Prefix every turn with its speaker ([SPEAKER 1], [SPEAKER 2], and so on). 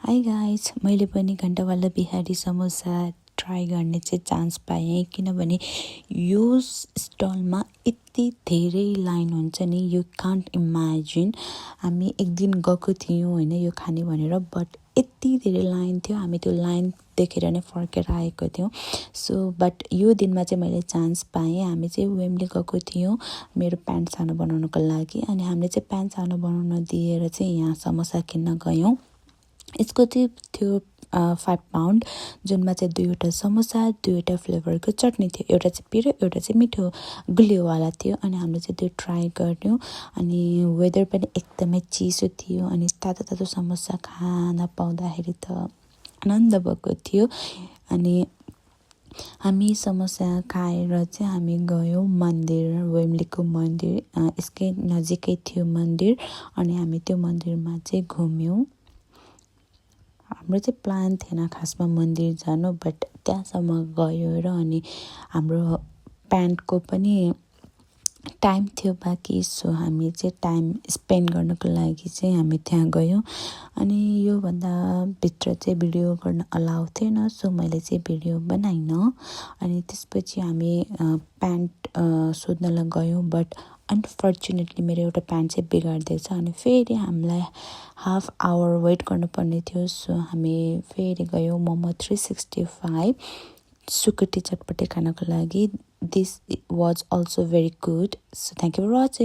[SPEAKER 1] High guys, मैले पनि घन्टावाला Bihari samosa try गर्ने चाहिँ चान्स पाएँ किनभने यो स्टलमा यति धेरै लाइन हुन्छ नि यु कान्ट इमेजिन। हामी एक दिन गएको थियौँ होइन यो खाने भनेर, बट यति धेरै लाइन थियो, हामी त्यो लाइन देखेर नै फर्केर आएको थियौँ। सो बट यो दिनमा चाहिँ मैले चान्स पाएँ। हामी चाहिँ वेम्बली गएको थियौँ मेरो प्यान्ट सानो बनाउनको लागि, अनि हामीले चाहिँ प्यान्ट सानो बनाउन दिएर चाहिँ यहाँ समोसा किन्न गयौँ। यसको चाहिँ थियो 5 पाउन्ड, जुनमा चाहिँ 2वटा समोसा 2वटा फ्लेभरको चटनी थियो। एउटा चाहिँ पिरो एउटा चाहिँ मिठो गुलियोवाला थियो। अनि हामीले चाहिँ त्यो ट्राई गऱ्यौँ। अनि वेदर पनि एकदमै चिसो थियो, अनि तातो तातो समोसा खान पाउँदाखेरि त आनन्द भएको थियो। अनि हामी समोसा खाएर चाहिँ हामी गयौँ मन्दिर, वेम्बलीको मन्दिर। यसकै नजिकै थियो मन्दिर, अनि हामी त्यो मन्दिरमा चाहिँ घुम्यौँ। हाम्रो चाहिँ प्लान थिएन खासमा मन्दिर जानु, बट त्यहाँसम्म गयो र अनि हाम्रो प्यान्टको पनि टाइम थियो बाँकी। सो हामी चाहिँ टाइम स्पेन्ड गर्नको लागि चाहिँ हामी त्यहाँ गयौँ। अनि योभन्दा भित्र चाहिँ भिडियो गर्न अलाउ थिएन, सो मैले चाहिँ भिडियो बनाइनँ। अनि त्यसपछि हामी प्यान्ट सोध्नलाई गयौँ, बट अनफर्चुनेटली मेरो एउटा प्यान्ट चाहिँ बिगारिदिएछ। अनि फेरि हामीलाई हाफ आवर वेट गर्नुपर्ने थियो। सो हामी फेरि गयौँ मोमो 365 सुकुटी चटपटे खानको लागि। This was also very good. So thank you for watching.